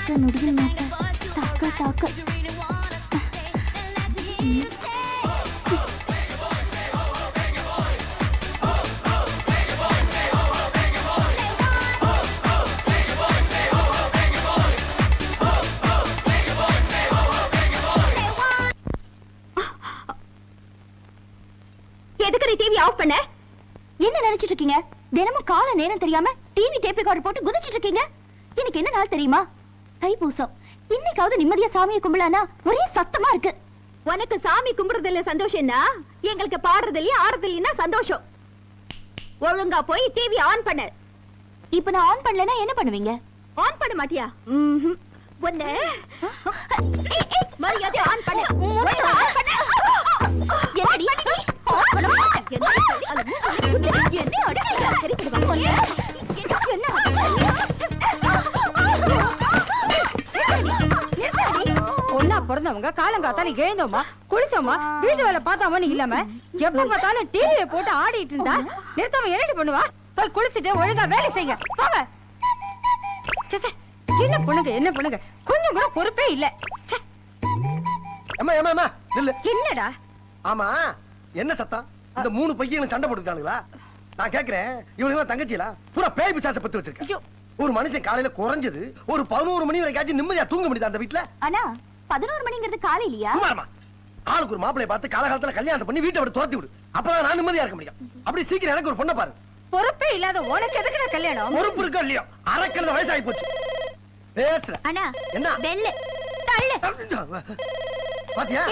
ஒத்த நொடியில் மாட்ட தாக்க தாக்க. எதுக்கு டிவி ஆஃப் பண்ண? என்ன நினைச்சிட்டு இருக்கீங்க? தினமும் கால நேரம் தெரியாம டிவி டேப் ரெக்கார்டர் போட்டு குதிச்சிட்டு இருக்கீங்க. எனக்கு என்ன நாள் தெரியுமா? தைப்பூசம். இன்னைக்காவது நிம்மதியா சாமியை கும்பிடலானா ஒரே சத்தமா இருக்கு. உனக்கு சாமி கும்பிடுறதுல சந்தோஷம்னா எங்களுக்கு பாடுறதுலயும் ஆடுறதுலயும் சந்தோஷம். ஒழுங்கா போய் டிவி ஆன் பண்ணு. இப்ப நான் ஆன் பண்ணலனா என்ன பண்ணுவீங்க? ஆன் பண்ண மாட்டியா? ஒண்ணு மரியாதை ஆன் பண்ணு. ஆன் பண்ணு. என்னடி? ஒன்னா பிறந்தவங்க காலங்காத்தால எழுந்தோமா குளிச்சோமா வீட்டு வேலை பார்த்தாம இல்லாம எப்ப பார்த்தாலும் டிவியை போட்டு ஆடிட்டு இருந்தா நிறுத்தவன் என்னடி பண்ணுவா? போய் குளிச்சுட்டு ஒழுங்கா வேலை செய்யுங்க. போங்க. என்ன பண்ணுங்க என்ன பண்ணுங்க, கொஞ்சம் கூட பொறுப்பே இல்ல. என்னடா? ஆமா, என்ன சத்தம்? இந்த 3 பையங்களும் சண்டை போட்டுட்டானுங்களா? நான் கேக்குறேன், இவங்க தங்கச்சியில பூரா பேய் பிசாசை பத்தி வச்சிருக்கேன். ஒரு மனுஷன் காலையில குறைஞ்சது ஒரு 11 மணி வரைக்கும் நிம்மதியா தூங்க முடியுது அந்த வீட்டுல? ஆனா 11 மணிங்கிறது காலையிலயா? சுமாரமா ஆளுக்கு ஒரு மாப்பிளைய பார்த்து காலகாலத்துல கல்யாணம் பண்ணி வீட்டை விட்டு துரத்தி விடு. அப்பதான் நான் நிம்மதியா இருக்க முடியும். அப்படி சீக்கிரம் எனக்கு ஒரு பொண்ணை பாரு. பொறுப்பே இல்லாத உனக்கு எதுக்கு நான் கல்யாணம்? பொறுப்பு இருக்கா இல்லையோ? அரைக்கல்ல வயசாகி போச்சு. பேசுற அண்ணா என்ன பெல் தள்ளு. பாத்தியா?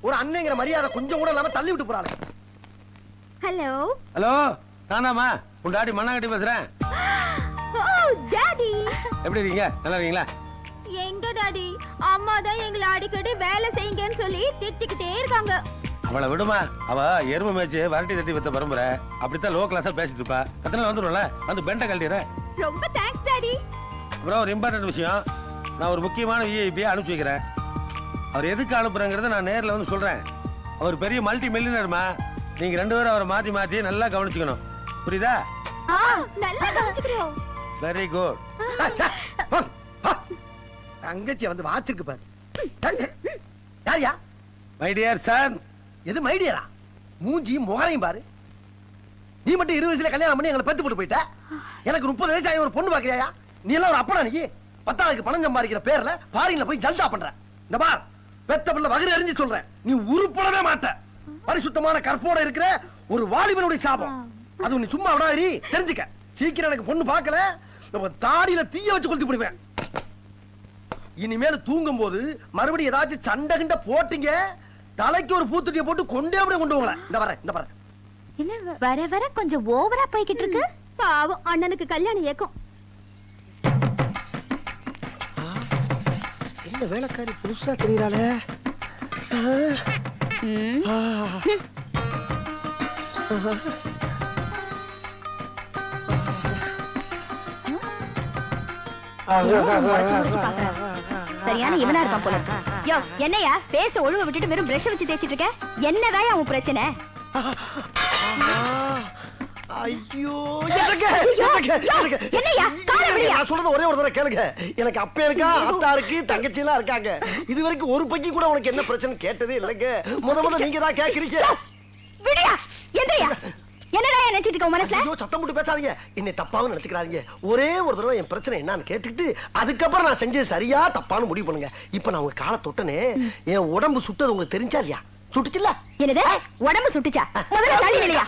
ஒரு அண்ணங்கிற மரியாதை கொஞ்சம் கூட இல்லாம தள்ளி விட்டு போறாங்க. ஹலோ ஹலோ, நானாமா உன் டாடி மண்ணாங்கட்டி பேசுறேன். ஓ டாடி, எப்படி இருக்கீங்க? நல்லா இருக்கீங்களா? எங்க டாடி, அம்மா தான் எங்களை அடிக்கடி வேலை செய்யுங்கன்னு சொல்லி திட்டிக்கிட்டே இருக்காங்க. அவளை விடுமா, அவ எருமை மேய்ச்சி வரட்டி தட்டி வித்த பரம்பரை. அப்படித்தான் லோ கிளாஸா பேசிட்டு இருப்பா. கத்தனை வந்துடும்ல, வந்து பெண்டை கழட்டிடுறேன். ரொம்ப தேங்க்ஸ் டாடி. அப்புறம் ஒரு இம்பார்ட்டன்ட் விஷயம், நான் ஒரு முக்கியமான விஐபியை அனுப்பிச்சு வைக்கிறேன். அவர் எதுக்கு அனுப்புறேங்கிறத நான் நேரில் வந்து சொல்றேன். அவர் பெரிய மல்டி மில்லியனர்மா. நீங்க 2 பேரும் அவரை மாத்தி மாத்தி நல்லா கவனிச்சுக்கணும். புரியுதா? நல்லா கவனிச்சுக்கிறோம். Very good. தங்கச்சி வந்து வாச்சிருக்கு பாரு. யாரியா? My dear son. எது மை டியரா? மூஞ்சியும் முகரையும் பாரு. நீ மட்டும் 20 வயசுல கல்யாணம் பண்ணி எங்களை பெத்து போட்டு போயிட்ட. எனக்கு 30 வயசு ஆகி ஒரு பொண்ணு பாக்குறியா? நீ எல்லாம் ஒரு அப்பனா? நீ 10,000க்கு பணம் சம்பாதிக்கிற பேர்ல பாரின்ல போய் ஜல்தா பண்ற. இந்த பார், பெத்த பிள்ளை வகிர அறிஞ்சு சொல்றேன், நீ உருப்படவே மாட்ட. பரிசுத்தமான கற்போட இருக்கிற ஒரு வாலிபனுடைய சாபம். அது நீ சும்மா விடாதீ, தெரிஞ்சுக்க. சீக்கிரம் எனக்கு பொண்ணு பார்க்கல, தாடியில தீய வச்சு கொளுத்தி போடுவேன். இனிமேல் தூங்கும் போது மறுபடியும் ஏதாச்சும் சண்டை கிண்ட போட்டீங்க, தலைக்கு ஒரு பூத்துட்டிய போட்டு கொண்டே அப்படியே கொண்டு போங்களேன். இந்த வர இந்த வர. என்ன வர வர கொஞ்சம் ஓவரா போய்கிட்டு இருக்கு. பாவம் அண்ணனுக்கு கல்யாணம் ஏக்கம். என்ன வேலைக்காரி புதுசா தெரியறாளே? சரியான இவனா இருப்பான் போல. யோ என்னையா பேச ஒழுங்க விட்டுட்டு வெறும் பிரஷ் வச்சு தேய்ச்சிட்டு இருக்க? என்னதான் உன் பிரச்சனை? ஐயோ, என்னையா காலை விடுயா. நான் சொல்றது ஒரே ஒரு தடவை கேளுங்க. எனக்கு அப்பா இருக்கா, அத்தா இருக்கு, தங்கச்சி எல்லாம் இருக்காங்க. இது வரைக்கும் ஒரு பக்கி கூட உனக்கு என்ன பிரச்சனை கேட்டதே இல்லைங்க. முத நீங்க தான் கேக்குறீங்க. விடுயா. என்னையா என்னடா நினைச்சிட்டு இருக்க மனசுல? ஐயோ, சத்தம் போட்டு பேசாதீங்க. என்னை தப்பாவும் நினைச்சுக்கிறாதீங்க. ஒரே ஒரு தடவை என் பிரச்சனை என்னன்னு கேட்டுக்கிட்டு அதுக்கப்புறம் நான் செஞ்சது சரியா தப்பான்னு முடிவு பண்ணுங்க. இப்ப நான் உங்க காலை தொட்டனே, என் உடம்பு சுட்டது உங்களுக்கு தெரிஞ்சா இல்லையா? சுட்டுச்சுல்ல? என்னது உடம்பு சுட்டுச்சா? முதல்ல தள்ளி இல்லையா?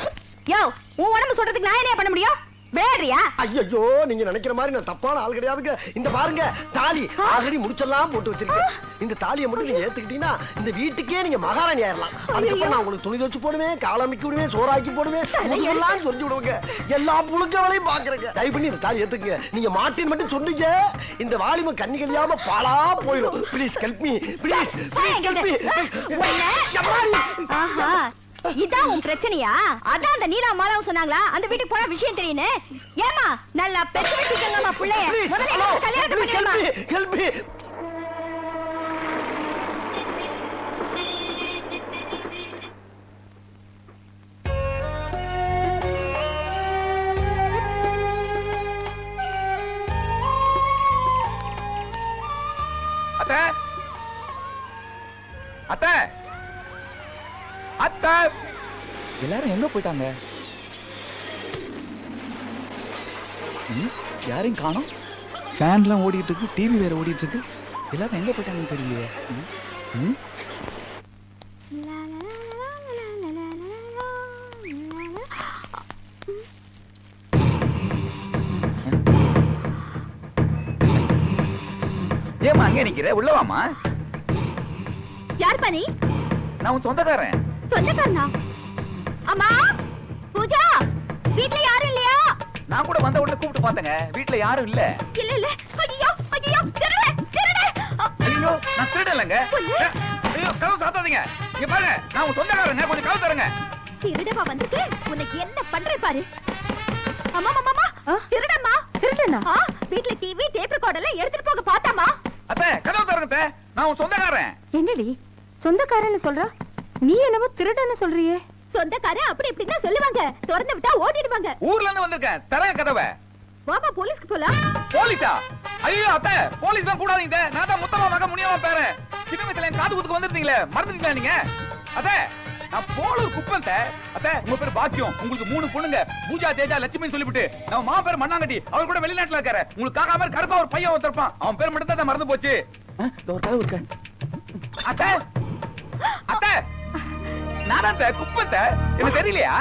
யோ, உன் உடம்பு சுட்டதுக்கு நான் என்ன பண்ண முடியும்? வேறியா? ஐயோ, நீங்க நினைக்கிற மாதிரி நான் தப்பான ஆள் கிடையாதுங்க. இந்த பாருங்க, தாலி ஆல்ரெடி முடிச்செல்லாம் போட்டு வச்சிருக்கேன். இந்த தாலியை மட்டும் நீங்க ஏத்துக்கிட்டீங்கன்னா இந்த வீட்டுக்கே நீங்க மகாராணி ஆயிரலாம். அதுக்கப்புறம் நான் உங்களுக்கு துணி துவச்சு போடுவேன், காலமிக்கி விடுவேன், சோறாக்கி போடுவேன், எல்லாம் சொல்லி விடுவேங்க. எல்லா புழுக்க வேலையும் பாக்குறேங்க. தயவு பண்ணி இந்த தாலி ஏத்துக்குங்க. நீங்க மாட்டின்னு மட்டும் சொன்னீங்க, இந்த வாலிம கண்ணி கழியாம பாலா போயிடும். Please help me, please help me. ஆஹா, இதான் உன் பிரச்சனையா? அதான் அந்த நீலா மாலாவும் சொன்னாங்களா அந்த வீட்டுக்கு போற விஷயம் தெரியுன்னு? ஏமா நல்லா பெத்து வச்சிருக்கங்கம்மா புள்ளைய. முதல்ல கல்யாணத்தை பண்ணிடுமா? Help me. அத்தை அத்தை அத்தை எல்லாரும் எங்க போயிட்டாங்க? யாரையும் காணோம். ஃபேன்லாம் ஓடிட்டு இருக்கு, டிவி வேற ஓடிட்டு இருக்கு. எல்லாரும் எங்க போயிட்டாங்கன்னு தெரியலையே. ஏமா அங்க நிக்கிற? உள்ளவாமா. யார் பண்ணி? நான் உன் சொந்தக்காரன். சொந்தக்காரனா? அம்மா பூஜா, வீட்ல யாரும் இல்லையா? நான் கூட வந்த உடனே கூப்பிட்டு பார்த்தேங்க, வீட்ல யாரும் இல்ல. இல்ல இல்ல. ஐயோ ஐயோ, திருடே திருடே. ஐயோ நான் திருடலங்க. ஐயோ கதவு சாத்தாதீங்க. இங்க பாருங்க, நான் உன் சொந்தக்காரங்க, கொஞ்சம் கதவு தரங்க. திருடவா வந்திருக்கு? உனக்கு என்ன பண்றே பாரு. அம்மா மாமா, திருடம்மா. திருடனா? வீட்ல டிவி டேப் ரெக்கார்டர்ல எடுத்துட்டு போக பார்த்தாமா? அத்தை கதவு தரங்க அத்தை, நான் உன் சொந்தக்காரன். என்னடி சொந்தக்காரன்னு சொல்றா? நீ என்னமோ திருடன்னு சொல்றியே? சொந்தக்காரன் அப்படி இப்படி தான் சொல்லுவாங்க, திறந்து விட்டா ஓடிடுவாங்க. ஊர்ல இருந்து வந்திருக்கேன், தரங்க கதவை. வாமா போலீஸ்க்கு போலாம். போலீஸா? ஐயோ அத்தை, போலீஸ் தான் கூடாதீங்க. நான் தான் முத்தமா மக முனியமா பேரன். சின்ன வயசுல என் காது குத்துக்கு வந்திருந்தீங்களே, மறந்துட்டீங்களா நீங்க? அத்தை நான் போலூர் குப்பன். அத்தை உங்க பேர் பாக்கியம், உங்களுக்கு 3 பொண்ணுங்க, பூஜா தேஜா லட்சுமின்னு சொல்லிவிட்டு நம்ம மா பேர் மண்ணாங்கட்டி, அவர் கூட வெளிநாட்டுல இருக்காரு. உங்களுக்கு காக்கா மாதிரி கருப்பா ஒரு பையன் ஒருத்தருப்பான், அவன் பேர் மட்டும் தான் மறந்து போச்சு. ஒரு கதவு இருக்கு. அத்தை அத்தை நான் தான் குப்பத்தை, எனக்கு தெரியலையா?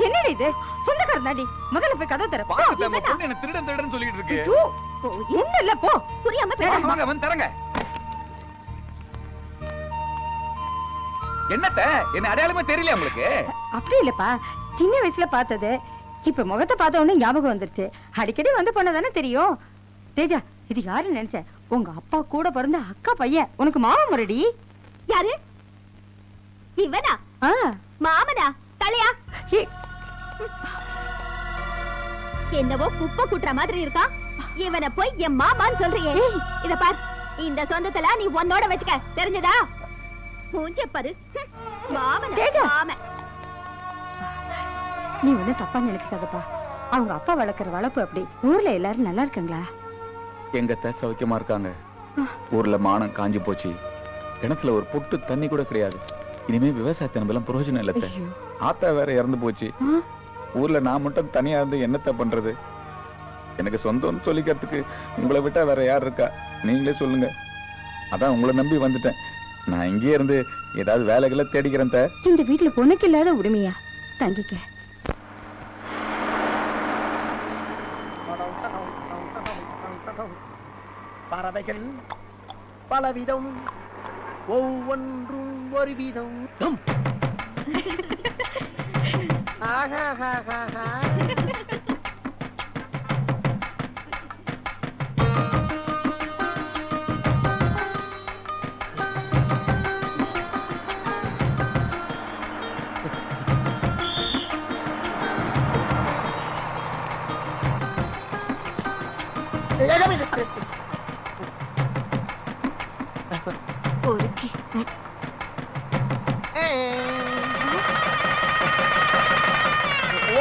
என்னடி இது? சொந்தக்காரன் தாண்டி, முதல்ல போய் கதை தர. பாருங்க உங்க பொண்ணு என்ன திருடன் திருடன் சொல்லிட்டு இருக்கு. என்ன இல்ல போ. புரியாம வாங்க வந்து தரங்க. என்னத்த என்ன அடையாளமே தெரியல உங்களுக்கு? அப்படி இல்லப்பா, சின்ன வயசுல பார்த்தது இப்ப முகத்தை பார்த்த உடனே ஞாபகம் வந்துருச்சு. அடிக்கடி வந்து போனதானே தெரியும். தேஜா, இது யாரு நினைச்ச? உங்க அப்பா கூட பிறந்த அக்கா பையன், உனக்கு மாமன் முறடி. யாரு இவனா? மாமனா? தலையா? என்னவோ குப்பை கூட்டுற மாதிரி இருக்கா. இவனை போய் என் மாமான்னு சொல்றியே. இத பார், இந்த சொந்தத்துல நீ உன்னோட வச்சுக்க, தெரிஞ்சதா? மூஞ்ச பாரு. மாமனா? மாமன். நீ ஒண்ணு தப்பா நினைச்சுக்காதப்பா. அவங்க அப்பா வளர்க்கிற வளர்ப்பு அப்படி. ஊர்ல எல்லாரும் நல்லா இருக்காங்களா? எங்கத்த சௌக்கியமா இருக்காங்க. ஊர்ல மானம் காஞ்சி போச்சு, கிணத்துல ஒரு பொட்டு தண்ணி கூட கிடையாது. இனிமே விவசாயத்தை நம்பலாம் பிரயோஜனம் இல்லத்த. ஆத்தா வேற இறந்து போச்சு. ஊர்ல நான் மட்டும் தனியா இருந்து என்னத்த பண்றது? எனக்கு சொந்தம்னு சொல்லிக்கிறதுக்கு உங்களை விட்டா வேற யார் இருக்கா? நீங்களே சொல்லுங்க. அதான் உங்களை நம்பி வந்துட்டேன். நான் இங்கே இருந்து ஏதாவது வேலைகளை தேடிக்கிறேன். இந்த வீட்டுல பொண்ணுக்கு இல்லாத உரிமையா? தங்கிக்க. பறவைகள் பலவிதம், ஒவ்வொன்றும் ஒரு விதம்.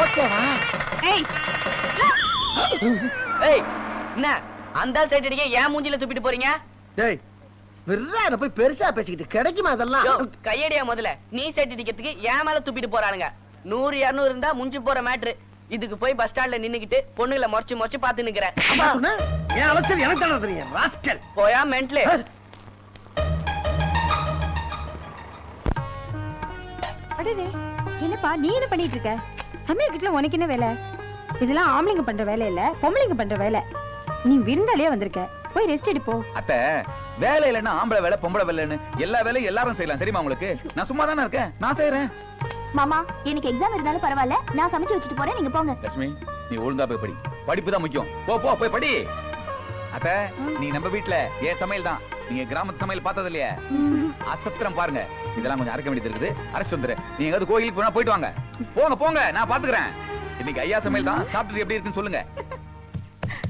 ஓகேவா? என்ன அந்த சைடு அடிக்க ஏன் மூஞ்சில துப்பிட்டு போறீங்க? டேய் விர்றாத போய் பெருசா பேசிக்கிட்டு கிடைக்குமா அதெல்லாம்? கையடியா முதல்ல. நீ சைடு அடிக்கிறதுக்கு ஏன் மேல துப்பிட்டு போறானுங்க. 100 200 இருந்தா முஞ்சி போற மேட்ரு. இதுக்கு போய் பஸ் ஸ்டாண்ட்ல நின்னுக்கிட்டு பொண்ணுகளை முறைச்சு முறைச்சு பாத்து நிக்கிறேன். என் அலைச்சல் எனக்கு தானே தெரியும். ராஸ்கல் போயா மென்ட்லே. அடடே, என்னப்பா நீ என்ன பண்ணிட்டு இருக்க? சமையல் கிட்ட உனக்கு என்ன வேலை? இதெல்லாம் ஆம்பளைங்க பண்ற வேலை இல்ல, பொம்பளைங்க பண்ற வேலை. நீ விருந்தாளியா வந்திருக்க, போய் ரெஸ்ட் எடு போ. அத்த வேலை இல்லைன்னா ஆம்பளை வேலை பொம்பளை வேலைன்னு எல்லா வேலையும் எல்லாரும் செய்யலாம் தெரியுமா உங்களுக்கு? நான் சும்மா தானே இருக்கேன், நான் செய்யறேன். மாமா, எனக்கு எக்ஸாம் இருந்தாலும் பரவாயில்ல, நான் சமைச்சு வச்சுட்டு போறேன், நீங்க போங்க. லட்சுமி, நீ ஒழுங்கா போய் படி. படிப்பு தான் முக்கியம். போ போ போய் படி. அத்த நீ நம்ம வீட்டுல ஏன் சமையல் தான். நீங்க கிராமத்து சமையல் பார்த்தது இல்லையா? அசத்திரம் பாருங்க. இதெல்லாம் கொஞ்சம் அரைக்க வேண்டியது இருக்குது. அரைச்சு வந்துரு. நீங்க எங்காவது கோயிலுக்கு போனா போயிட்டு வாங்க. போங்க போங்க, நான் பாத்துக்கிறேன். இன்னைக்கு ஐயா சமையல் தான். சாப்பிட்டு எப்படி இருக்குன்னு சொல்லுங்க.